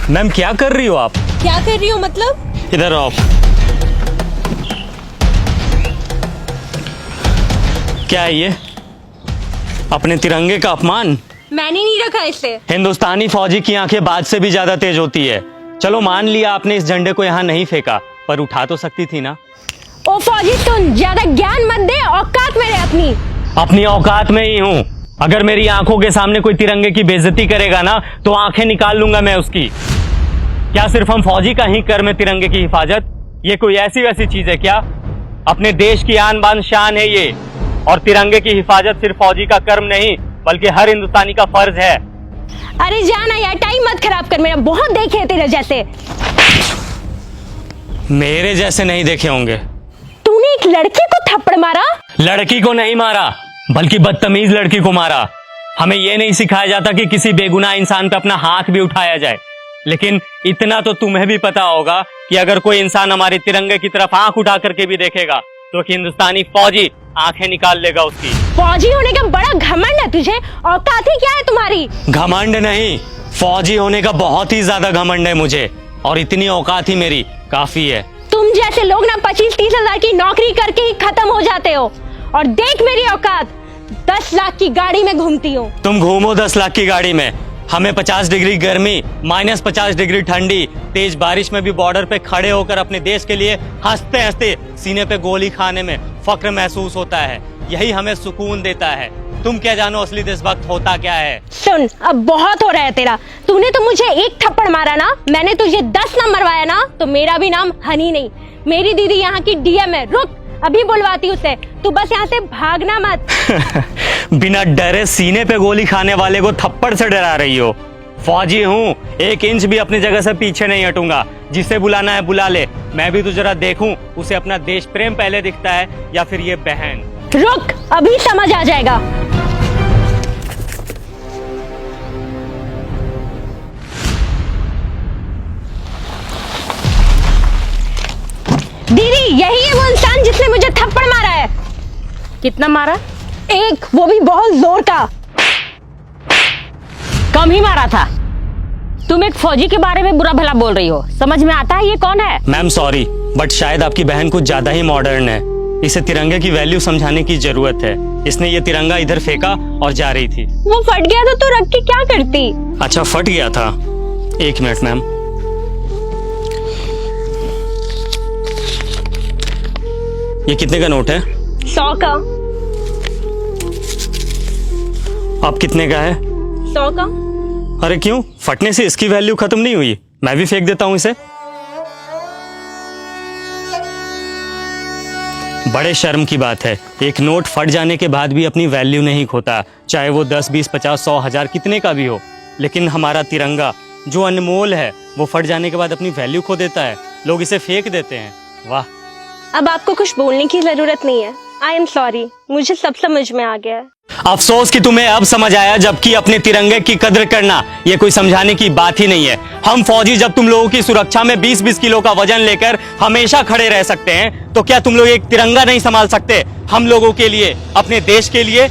Ma'am क्या कर रही हो आप? क्या कर रही हो मतलब? इधर आओ। क्या है ये? अपने तिरंगे का अपमान। मैंने नहीं रखा इसे। हिंदुस्तानी फौजी की आंखें बाज से भी ज्यादा तेज होती है। चलो मान लिया आपने इस झंडे को यहाँ नहीं फेंका, पर उठा तो सकती थी ना। ओ फौजी तुम ज्यादा ज्ञान मत दे, औकात में रहे अपनी औकात में ही हूँ। अगर मेरी आंखों के सामने कोई तिरंगे की बेइज्जती करेगा ना तो आंखें निकाल लूंगा मैं उसकी। क्या सिर्फ हम फौजी का ही कर्म है तिरंगे की हिफाजत? ये कोई ऐसी वैसी चीज है क्या? अपने देश की आन बान शान है ये, और तिरंगे की हिफाजत सिर्फ फौजी का कर्म नहीं बल्कि हर हिंदुस्तानी का फर्ज है। अरे जाना यार, टाइम मत खराब कर मेरा, बहुत देखे हैं तेरे जैसे। मेरे जैसे नहीं देखे होंगे। तूने एक लड़की को थप्पड़ मारा? लड़की को नहीं मारा बल्कि बदतमीज लड़की को मारा। हमें यह नहीं सिखाया जाता कि किसी बेगुनाह इंसान पे अपना हाथ भी उठाया जाए, लेकिन इतना तो तुम्हें भी पता होगा कि अगर कोई इंसान हमारे तिरंगे की तरफ आंख उठा करके भी देखेगा तो हिंदुस्तानी फौजी आंखें निकाल लेगा उसकी। फौजी होने का बड़ा घमंड है तुझे, औकात ही क्या है तुम्हारी? घमंड नहीं, फौजी होने का बहुत ही ज्यादा घमंड है मुझे, और इतनी औकात ही मेरी काफी है। तुम जैसे लोग ना 25-30 हजार की नौकरी करके ही खत्म हो जाते हो, और देख मेरी औकात, 10 लाख की गाड़ी में घूमती हूँ। तुम घूमो 10 लाख की गाड़ी में, हमें 50 डिग्री गर्मी, -50 डिग्री ठंडी, तेज बारिश में भी बॉर्डर पे खड़े होकर अपने देश के लिए हंसते हंसते सीने पे गोली खाने में फक्र महसूस होता है। यही हमें सुकून देता है। तुम क्या जानो असली देशभक्त होता क्या है? सुन, अब बहुत हो रहा है तेरा। तूने तो मुझे एक थप्पड़ मारा ना, मैंने तुझे 10 ना मरवाया ना, तो मेरा भी नाम हनी नहीं। मेरी दीदी यहाँ की डीएम है। रुक, अभी बुलवाती उसे। तू बस यहाँ से भागना मत। बिना डरे सीने पे गोली खाने वाले को थप्पड़ से डरा रही हो? फौजी हूँ, 1 इंच भी अपनी जगह से पीछे नहीं हटूंगा। जिसे बुलाना है बुला ले। मैं भी तो जरा देखूं उसे अपना देश प्रेम पहले दिखता है या फिर ये बहन। रुक, अभी समझ आ जाएगा। दीदी, यही है वो इंसान जिसने मुझे थप्पड़ मारा है। कितना मारा? एक, वो भी बहुत जोर का। कम ही मारा था। तुम एक फौजी के बारे में बुरा भला बोल रही हो, समझ में आता है ये कौन है? मैम सॉरी, बट शायद आपकी बहन कुछ ज्यादा ही मॉडर्न है। इसे तिरंगे की वैल्यू समझाने की जरूरत है। इसने ये तिरंगा इधर फेंका और जा रही थी। वो फट गया तो तू रख के क्या करती? अच्छा, फट गया था। 1 मिनट मैम। ये कितने का नोट है? 100 का। अब कितने का है? 100 का। अरे क्यों, फटने से इसकी वैल्यू खत्म नहीं हुई? मैं भी फेंक देता हूं इसे। बड़े शर्म की बात है, एक नोट फट जाने के बाद भी अपनी वैल्यू नहीं खोता, चाहे वो 10, 20, 50, 100, 1000 कितने का भी हो। लेकिन हमारा तिरंगा जो अनमोल है वो फट जाने के बाद अपनी वैल्यू खो देता है। लोग इसे फेंक देते हैं। वाह। अब आपको कुछ बोलने की जरूरत नहीं है। आई एम सॉरी, मुझे सब समझ में आ गया है। अफसोस कि तुम्हें अब समझ आया, जबकि अपने तिरंगे की कद्र करना ये कोई समझाने की बात ही नहीं है। हम फौजी जब तुम लोगों की सुरक्षा में 20-20 किलो का वजन लेकर हमेशा खड़े रह सकते हैं, तो क्या तुम लोग एक तिरंगा नहीं संभाल सकते हम लोगों के लिए, अपने देश के लिए?